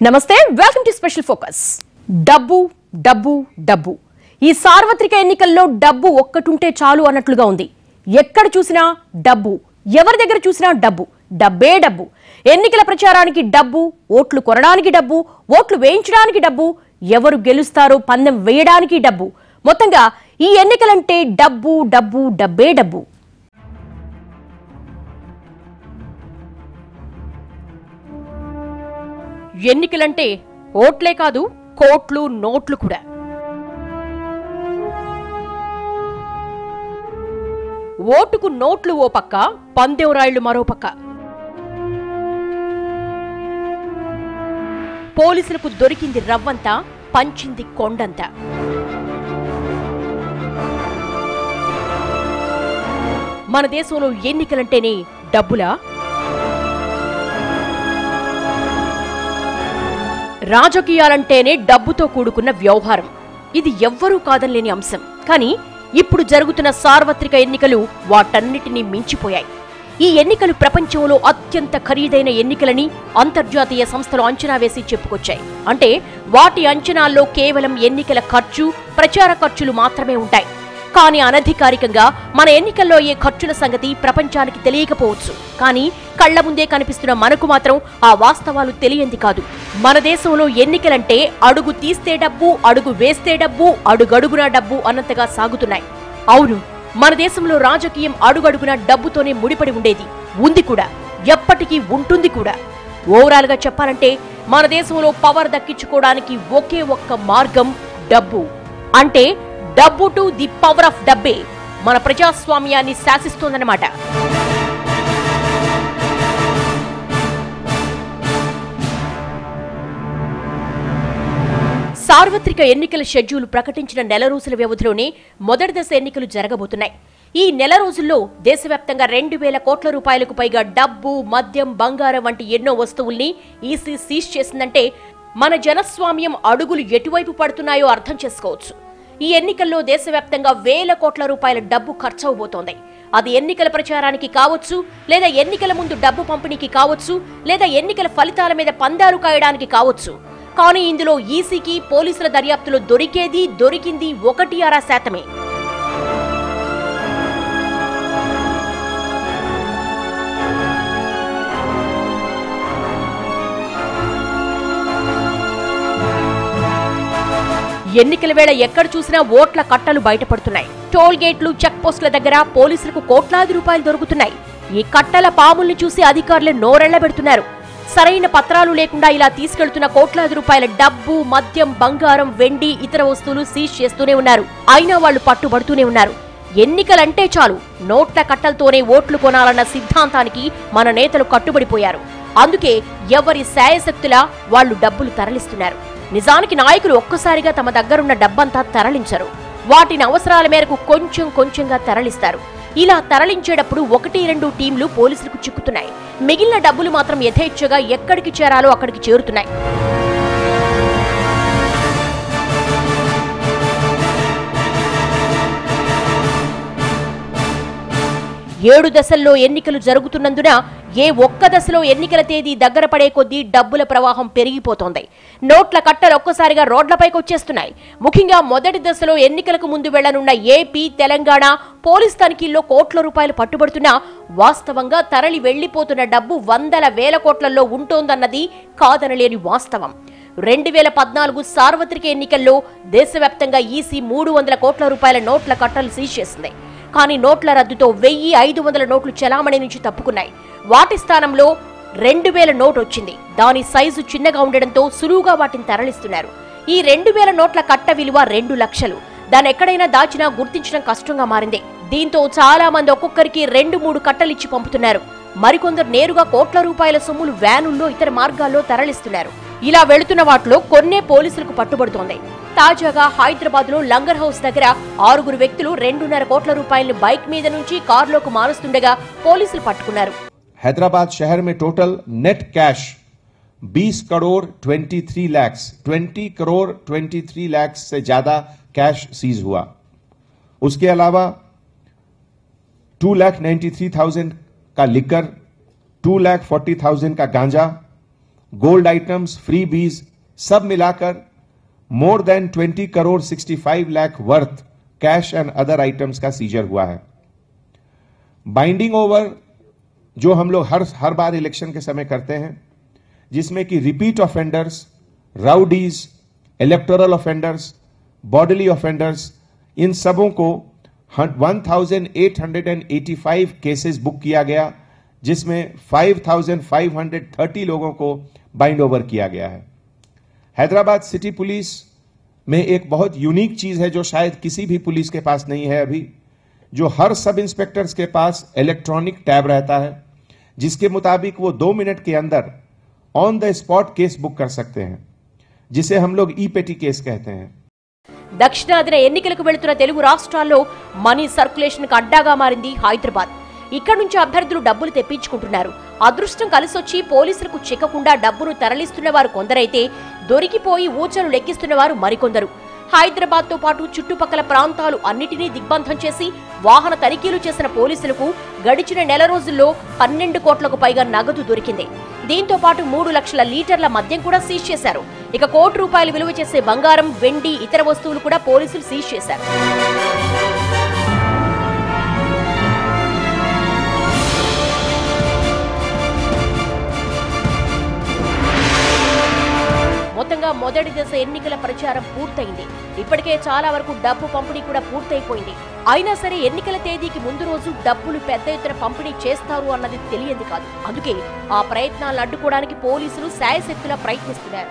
నమస్తే, welcome to special focus. డబ్బు డబ్బు డబ్బు. ఈ సార్వత్రిక ఎన్నికల్లో డబ్బు ఒక్కటుంటే చాలు అన్నట్లుగా ఉంది. ఎక్కడ చూసినా డబ్బు, ఎవరి దగ్గర చూసినా డబ్బు, డబ్బే డబ్బు. ఎన్నికల ప్రచారానికి డబ్బు, ఓట్లు కొనడానికి డబ్బు, ఓట్లు వేయించడానికి డబ్బు, ఎవరు గెలుస్తారో పందెం వేయడానికి డబ్బు. మొత్తంగా ఈ ఎన్నికలంటే డబ్బు డబ్బు డబ్బే డబ్బు. ఎన్నికలంటే ఓట్లే కాదు, కోట్లు నోట్లు కూడా. ఓటుకు నోట్లు ఓ పక్క, పందెం రాయిళ్లు మరో పక్క. పోలీసులకు దొరికింది రవ్వంతా, పంచింది కొండంతా. మన దేశంలో ఎన్నికలంటేనే డబ్బులా? రాజకీయాలంటేనే డబ్బుతో కూడుకున్న వ్యవహారం. ఇది ఎవ్వరూ కాదనలేని అంశం. కానీ ఇప్పుడు జరుగుతున్న సార్వత్రిక ఎన్నికలు వాటన్నిటినీ మించిపోయాయి. ఈ ఎన్నికలు ప్రపంచంలో అత్యంత ఖరీదైన ఎన్నికలని అంతర్జాతీయ సంస్థలు అంచనా వేసి చెప్పుకొచ్చాయి. అంటే వాటి అంచనాల్లో కేవలం ఎన్నికల ఖర్చు, ప్రచార ఖర్చులు మాత్రమే ఉంటాయి. కానీ అనధికారికంగా మన ఎన్నికల్లో ఏ ఖర్చుల సంగతి ప్రపంచానికి తెలియకపోవచ్చు. కానీ కళ్ల ముందే కనిపిస్తున్న మనకు మాత్రం ఆ వాస్తవాలు తెలియంది కాదు. మన దేశంలో ఎన్నికలంటే అడుగు తీస్తే డబ్బు, అడుగు వేస్తే డబ్బు, అడుగడుగునా డబ్బు అన్నంతగా సాగుతున్నాయి. అవును, మన దేశంలో రాజకీయం అడుగడుగునా డబ్బుతోనే ముడిపడి ఉండేది, ఉంది కూడా, ఎప్పటికీ ఉంటుంది కూడా. ఓవరాల్ గా చెప్పాలంటే మన దేశంలో పవర్ దక్కించుకోవడానికి ఒకే ఒక్క మార్గం డబ్బు. అంటే డబ్బు టు ది పవర్ ఆఫ్ డబ్బే మన ప్రజాస్వామ్యాన్ని శాసిస్తోందన్నమాట. సార్వత్రిక ఎన్నికల షెడ్యూల్ ప్రకటించిన నెల రోజుల వ్యవధిలోనే మొదటి దశ ఎన్నికలు జరగబోతున్నాయి. ఈ నెల రోజుల్లో దేశవ్యాప్తంగా 2,000 కోట్ల రూపాయలకు పైగా డబ్బు, మద్యం, బంగారం వంటి ఎన్నో వస్తువుల్ని ఈసీ సీజ్ చేసిందంటే మన జనస్వామ్యం అడుగులు ఎటువైపు పడుతున్నాయో అర్థం చేసుకోవచ్చు. ఈ ఎన్నికల్లో దేశవ్యాప్తంగా 1,000 కోట్ల రూపాయల డబ్బు ఖర్చవబోతోంది. అది ఎన్నికల ప్రచారానికి కావచ్చు, లేదా ఎన్నికల ముందు డబ్బు పంపిణీకి కావచ్చు, లేదా ఎన్నికల ఫలితాల మీద పందాలు కాయడానికి కావచ్చు. కానీ ఇందులో ఈసీకి, పోలీసుల దర్యాప్తులో దొరికింది 1-6%. ఎన్నికల వేళ ఎక్కడ చూసినా ఓట్ల కట్టలు బయటపడుతున్నాయి. టోల్ గేట్లు, చెక్ పోస్టుల దగ్గర పోలీసులకు కోట్లాది రూపాయలు దొరుకుతున్నాయి. ఈ కట్టల పాముల్ని చూసి అధికారులు నోరెళ్లబెడుతున్నారు. సరైన పత్రాలు లేకుండా ఇలా తీసుకెళ్తున్న కోట్లాది రూపాయల డబ్బు, మద్యం, బంగారం, వెండి, ఇతర వస్తువులు సీజ్ చేస్తూనే ఉన్నారు. అయినా వాళ్లు పట్టుబడుతూనే ఉన్నారు. ఎన్నికలంటే చాలు నోట్ల కట్టలతోనే ఓట్లు కొనాలన్న సిద్ధాంతానికి మన నేతలు కట్టుబడిపోయారు. అందుకే ఎవరి శాయశక్తులా వాళ్లు డబ్బులు తరలిస్తున్నారు. నిజానికి నాయకులు ఒక్కసారిగా తమ దగ్గరున్న డబ్బంతా తరలించరు. వాటిని అవసరాల మేరకు కొంచెంగా తరలిస్తారు. ఇలా తరలించేటప్పుడు 1-2 టీంలు పోలీసులకు చిక్కుతున్నాయి. మిగిలిన డబ్బులు మాత్రం యథేచ్ఛగా ఎక్కడికి చేరాలో అక్కడికి చేరుతున్నాయి. ఏడు దశల్లో ఎన్నికలు జరుగుతున్నందున ఏ ఒక్క దశలో ఎన్నికల తేదీ దగ్గర పడే కొద్దీ డబ్బుల ప్రవాహం పెరిగిపోతోంది. నోట్ల కట్టలు ఒక్కసారిగా రోడ్లపైకి వచ్చేస్తున్నాయి. ముఖ్యంగా మొదటి దశలో ఎన్నికలకు ముందు వెళ్లనున్న ఏపీ, తెలంగాణ పోలీస్ తనిఖీల్లో కోట్ల రూపాయలు పట్టుబడుతున్నా వాస్తవంగా తరలి వెళ్లిపోతున్న డబ్బు వందల వేల కోట్లలో ఉంటోందన్నది కాదనలేని వాస్తవం. 2014 సార్వత్రిక ఎన్నికల్లో దేశవ్యాప్తంగా ఈసీ 300 కోట్ల రూపాయల నోట్ల కట్టలు సీజ్ చేసింది. కానీ నోట్ల రద్దుతో 1,500 నోట్లు చలామణి నుంచి తప్పుకున్నాయి. వాటి స్థానంలో 2,000 నోటు వచ్చింది. దాని సైజు చిన్నగా ఉండడంతో సులువుగా వాటిని తరలిస్తున్నారు. ఈ 2,000 నోట్ల కట్ట విలువ 2 లక్షలు. దాన్ని ఎక్కడైనా దాచినా గుర్తించడం కష్టంగా మారింది. దీంతో చాలా మంది ఒక్కొక్కరికి 2-3 కట్టలిచ్చి పంపుతున్నారు. మరికొందరు నేరుగా కోట్ల రూపాయల సొమ్ములు వ్యానుల్లో, ఇతర మార్గాల్లో తరలిస్తున్నారు. ఇలా వెళుతున్న వాటిలో కొన్నే పోలీసులకు పట్టుబడుతోంది. తాజాగా హైదరాబాద్ లో లంగర్ హౌస్ దగ్గర 6 వ్యక్తులు 2.5 కోట్ల రూపాయలను బైక్ మీద నుంచి కారులోకి మారుస్తుండగా పోలీసులు పట్టుకున్నారు. हैदराबाद शहर में total net cash 20 crore 23 lakh 20 crore 23 lakh से ज्यादा कैश सीज हुआ। उसके अलावा 2,93,000 का लिकर, 2,40,000 का गांजा, गोल्ड आइटम्स, फ्रीबीज सब मिलाकर more than 20 crore 65 lakh worth cash and other items का सीजर हुआ है। बाइंडिंग ओवर जो हम लोग हर बार इलेक्शन के समय करते हैं, जिसमें कि repeat offenders, rowdies, electoral offenders, bodily offenders, इन सबों को 1885 केसेस बुक किया गया, जिसमें 5530 लोगों को बाइंड ओवर किया गया है। हैदराबाद सिटी पुलिस में एक बहुत यूनिक चीज है जो शायद किसी भी पुलिस के पास नहीं है अभी, जो हर सब इंस्पेक्टर्स के पास इलेक्ट्रॉनिक टैब रहता है, जिसके मुताबिक वो 2 मिनट के अंदर on the spot case book कर सकते हैं, जिसे हम लोग ई पेटी केस कहते हैं। దక్షిణాదిన ఎన్నికలకు వెళుతున్న తెలుగు రాష్ట్రాల్లో మనీ సర్క్యులేషన్ కు అడ్డాగా మారింది హైదరాబాద్. ఇక్కడ నుంచి అభ్యర్థులు డబ్బులు తెప్పించుకుంటున్నారు. అదృష్టం కలిసొచ్చి పోలీసులకు చిక్కకుండా డబ్బును తరలిస్తున్న వారు కొందరైతే దొరికిపోయి ఊచలు లెక్కిస్తున్న వారు మరికొందరు. హైదరాబాద్ తో పాటు చుట్టుపక్కల ప్రాంతాలు అన్నిటినీ దిగ్బంధం చేసి వాహన తనిఖీలు చేసిన పోలీసులకు గడిచిన నెల రోజుల్లో 12 కోట్లకు పైగా నగదు దొరికింది. దీంతో పాటు 3 లక్షల లీటర్ల మద్యం కూడా సీజ్ చేశారు. ఇక ₹1 కోటి విలువ చేసే బంగారం, వెండి, ఇతర వస్తువులు కూడా పోలీసులు సీజ్ చేశారు. మొత్తంగా మొదటి దశ ఎన్నికల ప్రచారం పూర్తయింది. ఇప్పటికే చాలా వరకు డబ్బు పంపిణీ కూడా పూర్తయిపోయింది. అయినా సరే ఎన్నికల తేదీకి ముందు రోజు డబ్బులు పెద్ద ఎత్తున పంపిణీ చేస్తారు అన్నది తెలియంది కాదు. అందుకే ఆ ప్రయత్నాలను అడ్డుకోవడానికి పోలీసులు శాయశక్తులా ప్రయత్నిస్తున్నారు.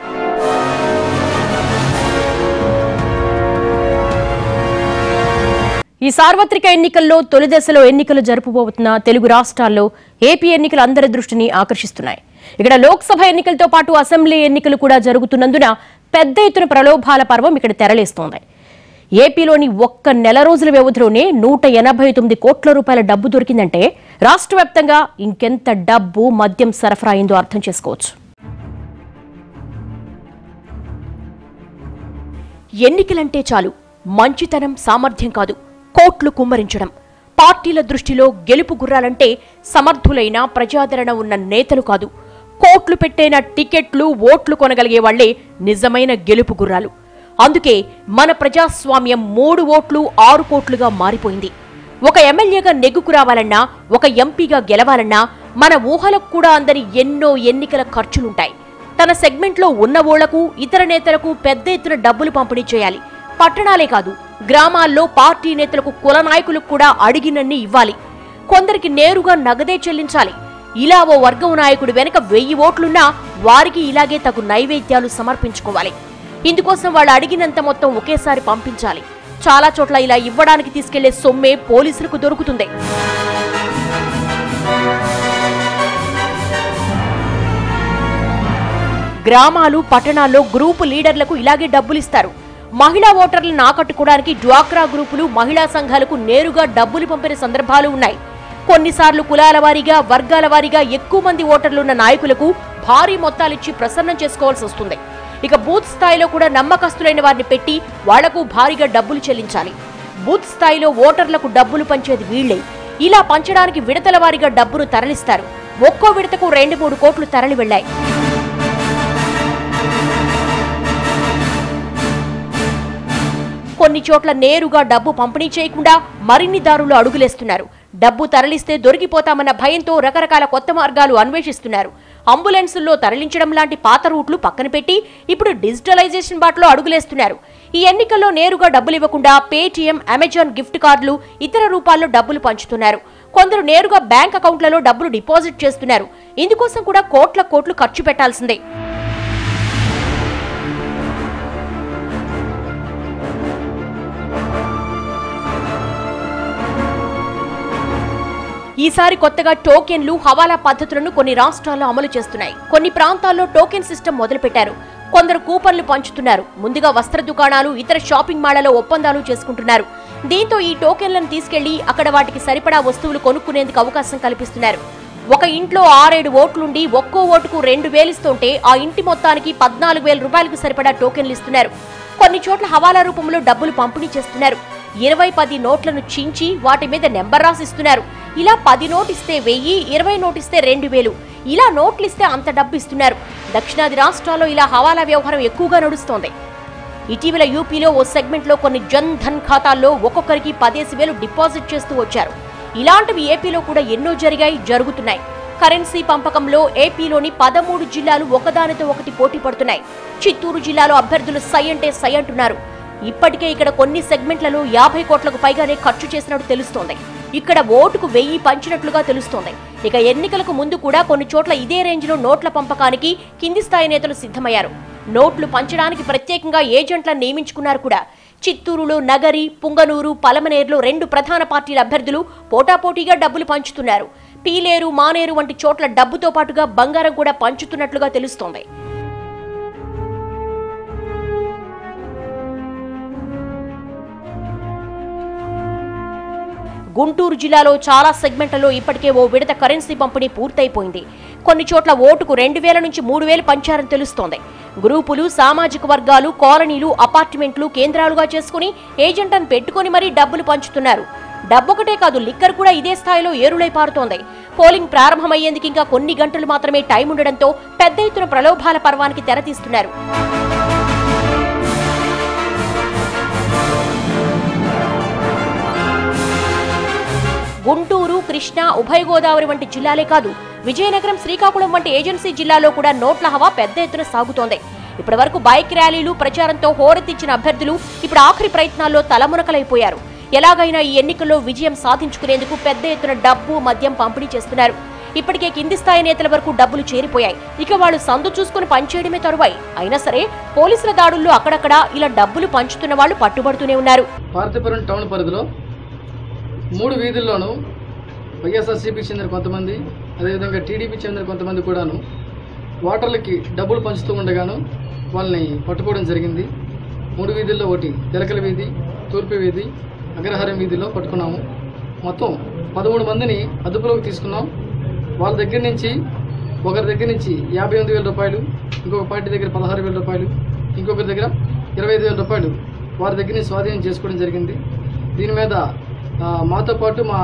ఈ సార్వత్రిక ఎన్నికల్లో తొలి దశలో ఎన్నికలు జరుపుబోతున్న తెలుగు రాష్ట్రాల్లో ఏపీ ఎన్నికలు అందరి దృష్టిని ఆకర్షిస్తున్నాయి. ఇక్కడ లోక్సభ ఎన్నికలతో పాటు అసెంబ్లీ ఎన్నికలు కూడా జరుగుతున్నందున పెద్ద ఎత్తున ప్రలోభాల పర్వం ఇక్కడ తెరలేస్తోంది. ఏపీలోని ఒక్క నెల రోజుల వ్యవధిలోనే 189 కోట్ల రూపాయల డబ్బు దొరికిందంటే రాష్ట్ర వ్యాప్తంగా ఇంకెంత డబ్బు, మద్యం సరఫరా అయిందో అర్థం చేసుకోవచ్చు. ఎన్నికలంటే చాలు మంచితనం, సామర్థ్యం కాదు, కోట్లు కుమ్మరించడం. పార్టీల దృష్టిలో గెలుపు గుర్రాలంటే సమర్థులైన, ప్రజాదరణ ఉన్న నేతలు కాదు, కోట్లు పెట్టైన టికెట్లు, ఓట్లు కొనగలిగే వాళ్లే నిజమైన గెలుపు గుర్రాలు. అందుకే మన ప్రజాస్వామ్యం 3 ఓట్లు 6 కోట్లుగా మారిపోయింది. ఒక ఎమ్మెల్యేగా నెగ్గుకు రావాలన్నా, ఒక ఎంపీగా గెలవాలన్నా మన ఊహలకు కూడా అందని ఎన్నో ఎన్నికల ఖర్చులుంటాయి. తన సెగ్మెంట్లో ఉన్న ఓళ్లకు, ఇతర నేతలకు పెద్ద ఎత్తున డబ్బులు పంపిణీ చేయాలి. పట్టణాలే కాదు, గ్రామాల్లో పార్టీ నేతలకు, కుల నాయకులకు కూడా అడిగినన్ని ఇవ్వాలి. కొందరికి నేరుగా నగదే చెల్లించాలి. ఇలా ఓ వర్గం నాయకుడు వెనక 1000 ఓట్లున్నా వారికి ఇలాగే తగు నైవేద్యాలు సమర్పించుకోవాలి. ఇందుకోసం వాళ్ళు అడిగినంత మొత్తం ఒకేసారి పంపించాలి. చాలా చోట్ల ఇలా ఇవ్వడానికి తీసుకెళ్లే సొమ్మే పోలీసులకు దొరుకుతుంది. గ్రామాలు, పట్టణాల్లో గ్రూపు లీడర్లకు ఇలాగే డబ్బులిస్తారు. మహిళా ఓటర్లను ఆకట్టుకోవడానికి డ్వాక్రా గ్రూపులు, మహిళా సంఘాలకు నేరుగా డబ్బులు పంపిన సందర్భాలు ఉన్నాయి. కొన్నిసార్లు కులాల వారీగా, వర్గాల వారీగా ఎక్కువ మంది ఓటర్లున్న నాయకులకు భారీ మొత్తాలిచ్చి ప్రసన్నం చేసుకోవాల్సి వస్తుంది. ఇక బూత్ స్థాయిలో కూడా నమ్మకస్తులైన వారిని పెట్టి వాళ్లకు భారీగా డబ్బులు చెల్లించాలి. బూత్ స్థాయిలో ఓటర్లకు డబ్బులు పంచేది వీళ్లే. ఇలా పంచడానికి విడతల వారీగా డబ్బును తరలిస్తారు. ఒక్కో విడతకు 2-3 కోట్లు తరలి వెళ్లాయి. కొన్ని చోట్ల నేరుగా డబ్బు పంపిణీ చేయకుండా మరిన్ని దారులు అడుగులేస్తున్నారు. డబ్బు తరలిస్తే దొరికిపోతామన్న భయంతో రకరకాల కొత్త మార్గాలు అన్వేషిస్తున్నారు. అంబులెన్సుల్లో తరలించడం లాంటి పాత రూట్లు పక్కన పెట్టి ఇప్పుడు డిజిటలైజేషన్ బాటలో అడుగులేస్తున్నారు. ఈ ఎన్నికల్లో నేరుగా డబ్బులు ఇవ్వకుండా పేటీఎం, అమెజాన్ గిఫ్ట్ కార్డులు, ఇతర రూపాల్లో డబ్బులు పంచుతున్నారు. కొందరు నేరుగా బ్యాంక్ అకౌంట్లలో డబ్బులు డిపాజిట్ చేస్తున్నారు. ఇందుకోసం కూడా కోట్లు ఖర్చు పెట్టాల్సిందే. ఈసారి కొత్తగా టోకెన్లు, హవాలా పద్ధతులను కొన్ని రాష్ట్రాల్లో అమలు చేస్తున్నాయి. కొన్ని ప్రాంతాల్లో టోకెన్ సిస్టమ్ మొదలుపెట్టారు. కొందరు కూపన్లు పంచుతున్నారు. ముందుగా వస్త్ర దుకాణాలు, ఇతర షాపింగ్ మాళ్లలో ఒప్పందాలు చేసుకుంటున్నారు. దీంతో ఈ టోకెన్లను తీసుకెళ్లి అక్కడ వాటికి సరిపడా వస్తువులు కొనుక్కునేందుకు అవకాశం కల్పిస్తున్నారు. ఒక ఇంట్లో 6-7 ఓట్లుండి ఒక్కో ఓటుకు 2000 ఇస్తుంటే ఆ ఇంటి మొత్తానికి 14,000 రూపాయలకు సరిపడా టోకెన్లు ఇస్తున్నారు. కొన్ని చోట్ల హవాలా రూపంలో డబ్బులు పంపిణీ చేస్తున్నారు. 20-10 నోట్లను చించి వాటి మీద నెంబర్ రాసిస్తున్నారు. ఇలా 10 నోటిస్తే 1000, 20 నోటిస్తే 2000, ఇలా నోట్లిస్తే అంత డబ్బు ఇస్తున్నారు. దక్షిణాది రాష్ట్రాల్లో ఇలా హవాలా వ్యవహారం ఎక్కువగా నడుస్తోంది. ఇటీవల యూపీలో ఓ సెగ్మెంట్లో కొన్ని జన్ ధన్ ఖాతాల్లో ఒక్కొక్కరికి 10,000 డిపాజిట్ చేస్తూ వచ్చారు. ఇలాంటివి ఏపీలో కూడా ఎన్నో జరుగుతున్నాయి. కరెన్సీ పంపకంలో ఏపీలోని 13 జిల్లాలు ఒకదానితో ఒకటి పోటీ పడుతున్నాయి. చిత్తూరు జిల్లాలో అభ్యర్థులు సై అంటే సై అంటున్నారు. ఇప్పటికే ఇక్కడ కొన్ని సెగ్మెంట్లలో 50 కోట్లకు పైగానే ఖర్చు చేసినట్టు తెలుస్తోంది. ఇక్కడ ఓటుకు 1000 పంచినట్లుగా తెలుస్తోంది. ఇక ఎన్నికలకు ముందు కూడా కొన్ని చోట్ల ఇదే రేంజ్లో నోట్ల పంపకానికి కింది స్థాయి నేతలు సిద్ధమయ్యారు. నోట్లు పంచడానికి ప్రత్యేకంగా ఏజెంట్లను నియమించుకున్నారు కూడా. చిత్తూరులో నగరి, పుంగనూరు, పలమనేరులో 2 ప్రధాన పార్టీల అభ్యర్థులు పోటాపోటీగా డబ్బులు పంచుతున్నారు. పీలేరు, మానేరు వంటి చోట్ల డబ్బుతో పాటుగా బంగారం కూడా పంచుతున్నట్లుగా తెలుస్తోంది. గుంటూరు జిల్లాలో చాలా సెగ్మెంట్లలో ఇప్పటికే ఓ విడత కరెన్సీ పంపిణీ పూర్తయిపోయింది. కొన్ని చోట్ల ఓటుకు 2,000 నుంచి 3,000 పంచారని తెలుస్తోంది. గ్రూపులు, సామాజిక వర్గాలు, కాలనీలు, అపార్ట్మెంట్లు కేంద్రాలుగా చేసుకుని ఏజెంట్లను పెట్టుకుని మరీ డబ్బులు పంచుతున్నారు. డబ్బొకటే కాదు, లిక్కర్ కూడా ఇదే స్థాయిలో ఏరులై పారుతోంది. పోలింగ్ ప్రారంభమయ్యేందుకు ఇంకా కొన్ని గంటలు మాత్రమే టైం ఉండడంతో పెద్ద ఎత్తున ప్రలోభాల పర్వానికి తెరతీస్తున్నారు. గుంటూరు, కృష్ణా, ఉభయ గోదావరి వంటి జిల్లాలే కాదు, విజయనగరం, శ్రీకాకుళం వంటి ఏజెన్సీ జిల్లాలో కూడా నోట్ల హవా పెద్ద ఎత్తున సాగుతోంది. ఇప్పటి వరకు బైక్ ర్యాలీలు, ప్రచారంతో హోరెత్తించిన అభ్యర్థులు ఇప్పుడు ఆఖరి ప్రయత్నాల్లో తలమునకలైపోయారు. ఎలాగైనా ఈ ఎన్నికల్లో విజయం సాధించుకునేందుకు పెద్ద ఎత్తున డబ్బు, మద్యం పంపిణీ చేస్తున్నారు. ఇప్పటికే కింది స్థాయి నేతల వరకు డబ్బులు చేరిపోయాయి. ఇక వాళ్ళు సందు చూసుకుని పనిచేయడమే తరువాయి. అయినా సరే పోలీసుల దాడుల్లో అక్కడక్కడ ఇలా డబ్బులు పంచుతున్న వాళ్ళు పట్టుబడుతూనే ఉన్నారు. పార్తీపురం టౌన్ పరిధిలో 3 వీధుల్లోనూ వైఎస్ఆర్సీపీకి చెందిన కొంతమంది, అదేవిధంగా టీడీపీకి చెందిన కొంతమంది కూడాను ఓటర్లకి డబ్బులు పంచుతూ ఉండగాను వాళ్ళని పట్టుకోవడం జరిగింది. 3 వీధుల్లో ఒకటి తెలకల వీధి, తూర్పు వీధి, అగ్రహారం వీధిలో పట్టుకున్నాము. మొత్తం 13 మందిని అదుపులోకి తీసుకున్నాం. వాళ్ళ దగ్గర నుంచి ఒకరి దగ్గర నుంచి 58,000 రూపాయలు, ఇంకొక పార్టీ దగ్గర 16,000 రూపాయలు, ఇంకొకరి దగ్గర 25,000 రూపాయలు వారి దగ్గర నుంచి స్వాధీనం చేసుకోవడం జరిగింది. దీని మీద మాతో పాటు మా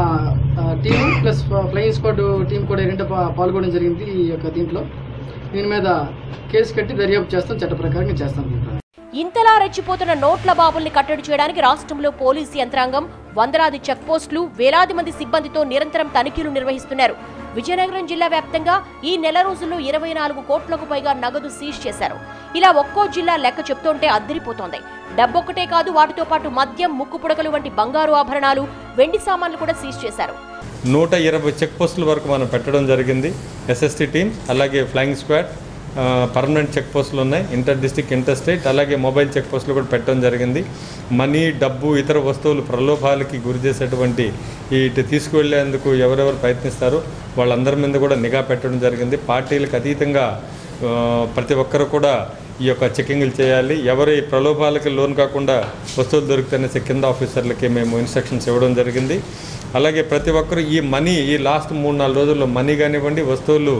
team plus flying squad team కూడా 2 పాల్గొనడం జరిగింది. ఈ యొక్క దీంట్లో దీని మీద కేసు కట్టి దర్యాప్తు చేస్తాం, చట్ట ప్రకారంగా చేస్తాం. ఇంతలా రెచ్చిపోతున్న నోట్ల బాబుల్ని కట్టడి చేయడానికి రాష్ట్రంలో పోలీసు యంత్రాంగం వందలాది చెక్ పోస్టులు, వేలాది మంది సిబ్బందితో నిరంతరం తనిఖీలు నిర్వహిస్తున్నారు. విజయనగరం జిల్లా వ్యాప్తంగా ఈ నెల రోజుల్లో 24 కోట్లకు పైగా నగదు సీజ్ చేశారు. ఇలా ఒక్కో జిల్లా లెక్క చెప్తుంటే అద్దరిపోతోంది. డబ్బొక్కటే కాదు, వాటితో పాటు మద్యం, ముక్కు పుడకలు వంటి బంగారు ఆభరణాలు, వెండి సామాన్లు కూడా సీజ్ చేశారు. 120 చెక్ పోస్టుల వరకు మనం పెట్టడం జరిగింది. ఎస్ఎస్టీ టీం, అలాగే ఫ్లయింగ్ స్క్వాడ్, పర్మనెంట్ చెక్ పోస్టులు ఉన్నాయి, ఇంటర్ డిస్ట్రిక్ట్, ఇంటర్ స్టేట్, అలాగే మొబైల్ చెక్ పోస్టులు కూడా పెట్టడం జరిగింది. మనీ, డబ్బు, ఇతర వస్తువులు ప్రలోభాలకి గురి చేసేటువంటి ఇటు తీసుకువెళ్లేందుకు ఎవరెవరు ప్రయత్నిస్తారో వాళ్ళందరి మీద కూడా నిఘా పెట్టడం జరిగింది. పార్టీలకు అతీతంగా ప్రతి ఒక్కరు కూడా ఈ యొక్క చెకింగ్లు చేయాలి. ఎవరు ఈ ప్రలోభాలకి లోన్ కాకుండా వస్తువులు దొరుకుతాయనేసి కింద ఆఫీసర్లకి మేము ఇన్స్ట్రక్షన్స్ ఇవ్వడం జరిగింది. అలాగే ప్రతి ఒక్కరు ఈ మనీ, ఈ లాస్ట్ 3-4 రోజుల్లో మనీ కానివ్వండి, వస్తువులు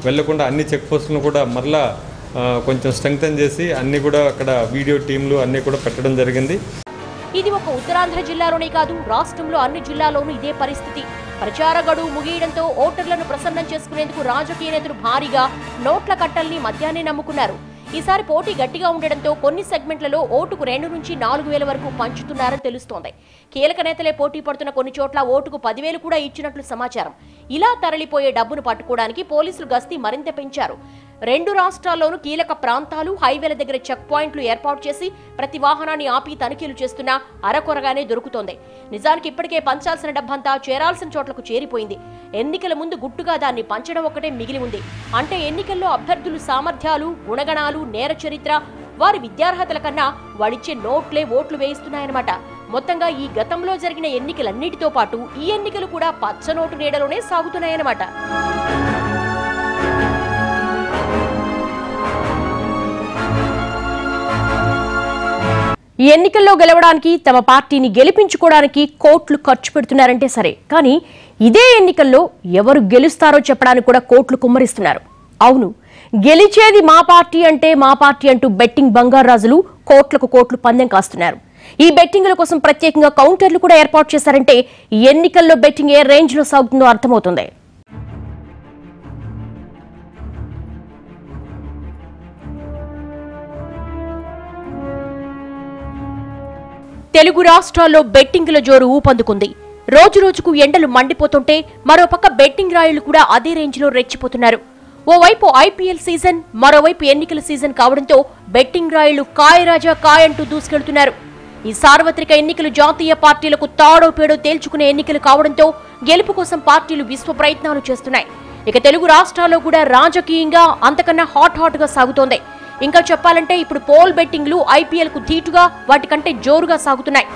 వెళ్లకుండా అన్ని చెక్ పోస్టులను కూడా మరలా కొంచెం స్ట్రెంగ్తన్ చేసి అన్ని కూడా అక్కడ వీడియో టీంలు అన్ని కూడా పెట్టడం జరిగింది. ఇది ఒక ఉత్తరాంధ్ర జిల్లాలోనే కాదు, రాష్ట్రంలో అన్ని జిల్లాల్లోనూ ఇదే పరిస్థితి. ప్రచార గడువు ముగియడంతో ఓటర్లను ప్రసన్నం చేసుకునేందుకు రాజకీయ నేతలు భారీగా నోట్ల కట్టల్ని మద్యాన్ని నమ్ముకున్నారు. ఈసారి పోటీ గట్టిగా ఉండడంతో కొన్ని సెగ్మెంట్లలో ఓటుకు 2 నుంచి 4,000 వరకు పంచుతున్నారని తెలుస్తోంది. కీలక నేతలే పోటీ పడుతున్న కొన్ని చోట్ల ఓటుకు 10,000 కూడా ఇచ్చినట్లు సమాచారం. ఇలా తరలిపోయే డబ్బును పట్టుకోవడానికి పోలీసులు గస్తీ మరింత పెంచారు. 2 రాష్ట్రాల్లోనూ కీలక ప్రాంతాలు, హైవేల దగ్గర చెక్ పాయింట్లు ఏర్పాటు చేసి ప్రతి వాహనాన్ని ఆపి తనిఖీలు చేస్తున్నా అరకొరగానే దొరుకుతోంది. నిజానికి ఇప్పటికే పంచాల్సిన డబ్బంతా చేరాల్సిన చోట్లకు చేరిపోయింది. ఎన్నికల ముందు గుట్టుగా దాన్ని పంచడం ఒక్కటే మిగిలి ఉంది. అంటే ఎన్నికల్లో అభ్యర్థులు సామర్థ్యాలు, గుణగణాలు, నేర చరిత్ర, వారి విద్యార్హతల కన్నా వాడిచ్చే నోట్లే ఓట్లు వేయిస్తున్నాయన్నమాట. మొత్తంగా ఈ గతంలో జరిగిన ఎన్నికలన్నిటితో పాటు ఈ ఎన్నికలు కూడా పచ్చనోటు నీడలోనే సాగుతున్నాయన్నమాట. ఈ ఎన్నికల్లో గెలవడానికి, తమ పార్టీని గెలిపించుకోవడానికి కోట్లు ఖర్చు పెడుతున్నారంటే సరే, కానీ ఇదే ఎన్నికల్లో ఎవరు గెలుస్తారో చెప్పడానికి కూడా కోట్లు కుమ్మరిస్తున్నారు. అవును, గెలిచేది మా పార్టీ అంటే మా పార్టీ అంటూ బెట్టింగ్ బంగారాజులు కోట్లకు కోట్లు పందెం కాస్తున్నారు. ఈ బెట్టింగ్ల కోసం ప్రత్యేకంగా కౌంటర్లు కూడా ఏర్పాటు చేశారంటే ఈ ఎన్నికల్లో బెట్టింగ్ ఏ రేంజ్ లో సాగుతుందో అర్థమవుతుంది. తెలుగు రాష్ట్రాల్లో బెట్టింగుల జోరు ఊపందుకుంది. రోజు రోజుకు ఎండలు మండిపోతుంటే మరోపక్క బెట్టింగ్ రాయుళ్లు కూడా అదే రేంజ్లో రెచ్చిపోతున్నారు. ఓవైపు ఐపీఎల్ సీజన్, మరోవైపు ఎన్నికల సీజన్ కావడంతో బెట్టింగ్ రాయుళ్లు కాయ్ రాజా కాయ్ అంటూ దూసుకెళ్తున్నారు. ఈ సార్వత్రిక ఎన్నికలు జాతీయ పార్టీలకు తాడో పేడో తేల్చుకునే ఎన్నికలు కావడంతో గెలుపు కోసం పార్టీలు విశ్వ ప్రయత్నాలు చేస్తున్నాయి. ఇక తెలుగు రాష్ట్రాల్లో కూడా రాజకీయంగా అంతకన్నా హాట్ గా సాగుతోంది. ఇంకా చెప్పాలంటే ఇప్పుడు పోల్ బెట్టింగ్లు ఐపీఎల్ కు ధీటుగా వాటికంటే జోరుగా సాగుతున్నాయి.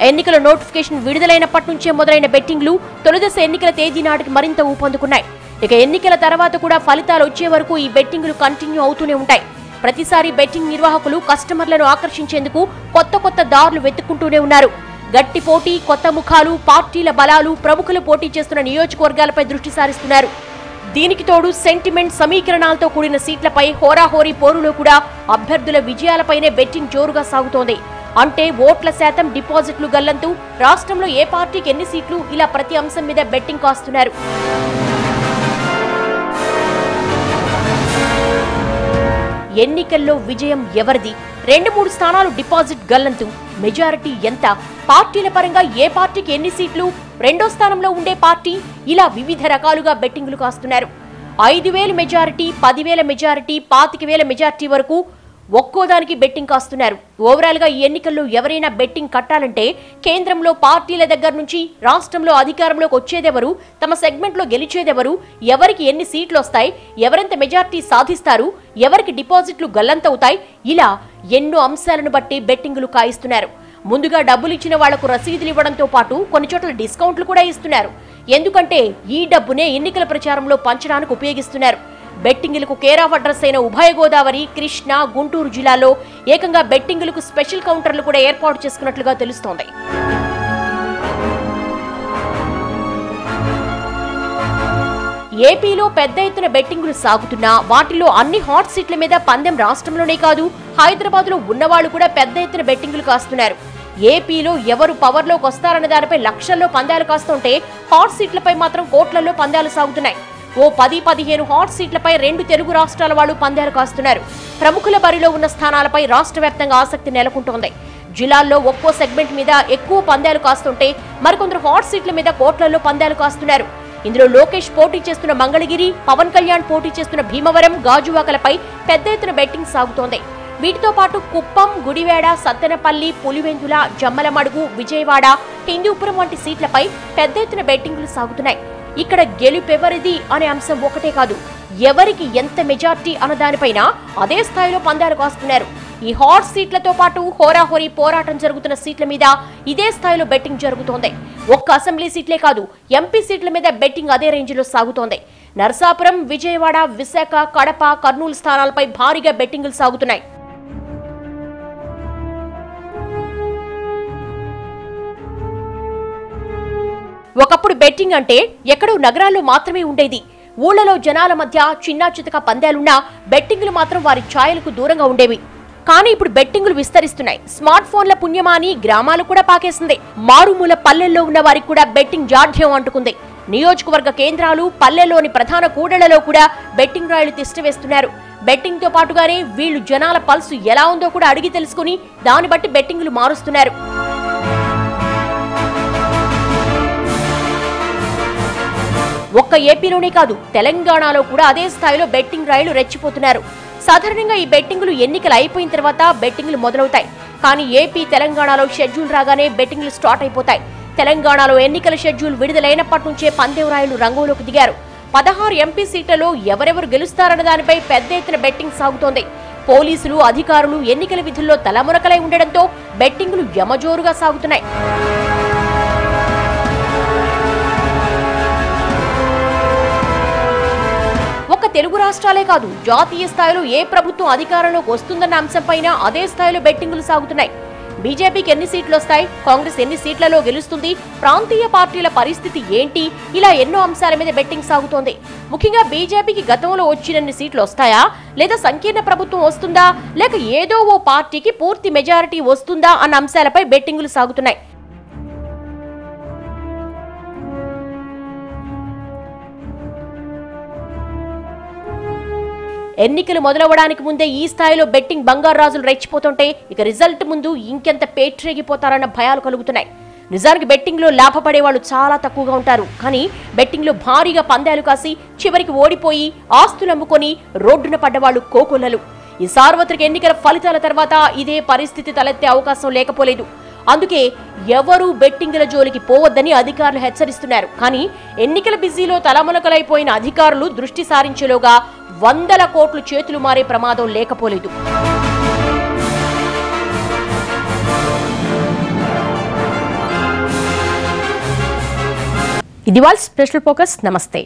ఎన్నికల నోటిఫికేషన్ విడుదలైనప్పటి నుంచే మొదలైన బెట్టింగ్లు తొలిదశ ఎన్నికల తేదీ నాటికి మరింత ఊపందుకున్నాయి. ఇక ఎన్నికల తర్వాత కూడా ఫలితాలు వచ్చే వరకు ఈ బెట్టింగ్లు కంటిన్యూ అవుతూనే ఉంటాయి. ప్రతిసారి బెట్టింగ్ నిర్వాహకులు కస్టమర్లను ఆకర్షించేందుకు కొత్త దారులు వెతుక్కుంటూనే ఉన్నారు. గట్టి పోటీ, కొత్త ముఖాలు, పార్టీల బలాలు, ప్రముఖులు పోటీ చేస్తున్న నియోజకవర్గాలపై దృష్టి సారిస్తున్నారు. దీనికి తోడు సెంటిమెంట్ సమీకరణాలతో కూడిన సీట్లపై హోరాహోరీ పోరులో కూడా అభ్యర్థుల విజయాలపైనే బెట్టింగ్ జోరుగా సాగుతోంది. అంటే ఓట్ల శాతం, డిపాజిట్లు గల్లంతూ రాష్ట్రంలో ఏ పార్టీకి ఎన్ని సీట్లు, ఇలా ప్రతి అంశం మీద బెట్టింగ్ కాస్తున్నారు. ఎన్నికల్లో విజయం ఎవరిది, 2-3 స్థానాలు డిపాజిట్ గల్లంతు, మెజారిటీ ఎంత, పార్టీల పరంగా ఏ పార్టీకి ఎన్ని సీట్లు, 2వ స్థానంలో ఉండే పార్టీ, ఇలా వివిధ రకాలుగా బెట్టింగులు కాస్తున్నారు. 5,000 మెజారిటీ, 10,000 మెజారిటీ, 25,000 మెజారిటీ వరకు ఒక్కోదానికి బెట్టింగ్ కాస్తున్నారు. ఓవరాల్ గా ఈ ఎన్నికల్లో ఎవరైనా బెట్టింగ్ కట్టాలంటే కేంద్రంలో పార్టీల దగ్గర నుంచి రాష్ట్రంలో అధికారంలోకి వచ్చేదెవరు, తమ సెగ్మెంట్ లో గెలిచేదెవరు, ఎవరికి ఎన్ని సీట్లు వస్తాయి, ఎవరెంత మెజార్టీ సాధిస్తారు, ఎవరికి డిపాజిట్లు గల్లంతవుతాయి, ఇలా ఎన్నో అంశాలను బట్టి బెట్టింగులు కాయిస్తున్నారు. ముందుగా డబ్బులు ఇచ్చిన వాళ్లకు రసీదులు ఇవ్వడంతో పాటు కొన్ని చోట్ల డిస్కౌంట్లు కూడా ఇస్తున్నారు. ఎందుకంటే ఈ డబ్బునే ఎన్నికల ప్రచారంలో పంచడానికి ఉపయోగిస్తున్నారు. బెట్టింగులకు కేర్ ఆఫ్ అడ్రస్ అయిన ఉభయ గోదావరి, కృష్ణా, గుంటూరు జిల్లాల్లో ఏకంగా బెట్టింగులకు స్పెషల్ కౌంటర్లు కూడా ఏర్పాటు చేసుకున్నట్లుగా తెలుస్తోంది. ఏపీలో పెద్ద ఎత్తున బెట్టింగులు సాగుతున్నా వాటిలో అన్ని హాట్ సీట్ల మీద పందెం రాష్ట్రంలోనే కాదు, హైదరాబాద్ లో ఉన్నవాళ్లు కూడా పెద్ద ఎత్తున బెట్టింగులు కాస్తున్నారు. ఏపీలో ఎవరు పవర్లోకి వస్తారన్న దానిపై లక్షల్లో పందాలు కాస్తుంటే హాట్ సీట్లపై మాత్రం కోట్లలో పందాలు సాగుతున్నాయి. ఓ 10-15 హాట్ సీట్లపై 2 తెలుగు రాష్ట్రాల వాళ్లు పందాలు కాస్తున్నారు. ప్రముఖుల బరిలో ఉన్న స్థానాలపై రాష్ట్ర వ్యాప్తంగా ఆసక్తి నెలకొంటోంది. జిల్లాల్లో ఒక్కో సెగ్మెంట్ మీద ఎక్కువ పందాలు కాస్తుంటే మరికొందరు హాట్ సీట్ల మీద కోట్లలో పందాలు కాస్తున్నారు. ఇందులో లోకేష్ పోటీ చేస్తున్న మంగళగిరి, పవన్ కళ్యాణ్ పోటీ చేస్తున్న భీమవరం, గాజువాకలపై పెద్ద ఎత్తున బెట్టింగ్ సాగుతోంది. వీటితో పాటు కుప్పం, గుడివేడ, సత్తెనపల్లి, పులివెందుల, జమ్మలమడుగు, విజయవాడ, హిందూపురం వంటి సీట్లపై పెద్ద ఎత్తున బెట్టింగులు సాగుతున్నాయి. ఇక్కడ గెలుపెవరిది అనే అంశం ఒకటే కాదు, ఎవరికి ఎంత మెజార్టీ అన్న దానిపైన అదే స్థాయిలో పందాలు కాస్తున్నారు. ఈ హాట్ సీట్లతో పాటు హోరాహోరీ పోరాటం జరుగుతున్న సీట్ల మీద ఇదే స్థాయిలో బెట్టింగ్ జరుగుతోంది. ఒక్క అసెంబ్లీ సీట్లే కాదు, ఎంపీ సీట్ల మీద బెట్టింగ్ అదే రేంజ్లో సాగుతోంది. నరసాపురం, విజయవాడ, విశాఖ, కడప, కర్నూలు స్థానాలపై భారీగా బెట్టింగులు సాగుతున్నాయి. ఒకప్పుడు బెట్టింగ్ అంటే ఎక్కడో నగరాల్లో మాత్రమే ఉండేది. ఊళ్లలో జనాల మధ్య చిన్నా చితక పందాలున్నా బెట్టింగులు మాత్రం వారి ఛాయలకు దూరంగా ఉండేవి. కానీ ఇప్పుడు బెట్టింగులు విస్తరిస్తున్నాయి. స్మార్ట్ ఫోన్ల పుణ్యమాని గ్రామాలు కూడా పాకేసింది. మారుమూల పల్లెల్లో ఉన్న వారికి కూడా బెట్టింగ్ జాఢ్యం అంటుకుంది. నియోజకవర్గ కేంద్రాలు, పల్లెల్లోని ప్రధాన కూడళ్లలో కూడా బెట్టింగ్ రాయులు తిష్టవేస్తున్నారు. బెట్టింగ్ తో పాటుగానే వీళ్లు జనాల పల్సు ఎలా ఉందో కూడా అడిగి తెలుసుకుని దాన్ని బట్టి బెట్టింగులు మారుస్తున్నారు. ఒక్క ఏపీలోనే కాదు, తెలంగాణలో కూడా అదే స్థాయిలో బెట్టింగ్ రాయులు రెచ్చిపోతున్నారు. సాధారణంగా ఈ బెట్టింగులు ఎన్నికలు అయిపోయిన తర్వాత బెట్టింగులు మొదలవుతాయి. కానీ ఏపీ, తెలంగాణలో షెడ్యూల్ రాగానే బెట్టింగులు స్టార్ట్ అయిపోతాయి. తెలంగాణలో ఎన్నికల షెడ్యూల్ విడుదలైనప్పటి నుంచే పందెం రాయులు రంగంలోకి దిగారు. 16 ఎంపీ సీట్లలో ఎవరెవరు గెలుస్తారన్న దానిపై పెద్ద ఎత్తున బెట్టింగ్ సాగుతోంది. పోలీసులు, అధికారులు ఎన్నికల విధుల్లో తలమునకలై ఉండడంతో బెట్టింగులు యమజోరుగా సాగుతున్నాయి. ఒక్క తెలుగు రాష్ట్రాలే కాదు, జాతీయ స్థాయిలో ఏ ప్రభుత్వం అధికారంలోకి వస్తుందన్న అంశంపైన అదే స్థాయిలో బెట్టింగులు సాగుతున్నాయి. బీజేపీకి ఎన్ని సీట్లు వస్తాయి, కాంగ్రెస్ ఎన్ని సీట్లలో గెలుస్తుంది, ప్రాంతీయ పార్టీల పరిస్థితి ఏంటి, ఇలా ఎన్నో అంశాల మీద బెట్టింగ్ సాగుతోంది. ముఖ్యంగా బీజేపీకి గతంలో వచ్చినన్ని సీట్లు వస్తాయా, లేదా సంకీర్ణ ప్రభుత్వం వస్తుందా, లేక ఏదో ఓ పార్టీకి పూర్తి మెజారిటీ వస్తుందా అన్న అంశాలపై బెట్టింగులు సాగుతున్నాయి. ఎన్నికలు మొదలవడానికి ముందే ఈ స్థాయిలో బెట్టింగ్ బంగారు రాజులు రెచ్చిపోతుంటే ఇక రిజల్ట్ ముందు ఇంకెంత పేట్రేగిపోతారన్న భయాలు కలుగుతున్నాయి. నిజానికి బెట్టింగ్ లో లాభపడే వాళ్ళు చాలా తక్కువగా ఉంటారు. కానీ బెట్టింగ్ లో భారీగా పందాలు కాసి చివరికి ఓడిపోయి ఆస్తులు అమ్ముకొని రోడ్డున పడ్డవాళ్లు కోకొల్లలు. ఈ సార్వత్రిక ఎన్నికల ఫలితాల తర్వాత ఇదే పరిస్థితి తలెత్తే అవకాశం లేకపోలేదు. అందుకే ఎవరూ బెట్టింగుల జోలికి పోవద్దని అధికారులు హెచ్చరిస్తున్నారు. కానీ ఎన్నికల బిజీలో తలమునకలైపోయిన అధికారులు దృష్టి సారించేలోగా 100 కోట్లు చేతులు మారే ప్రమాదం లేకపోలేదు. ఇది వాళ్ళ స్పెషల్ ఫోకస్. నమస్తే.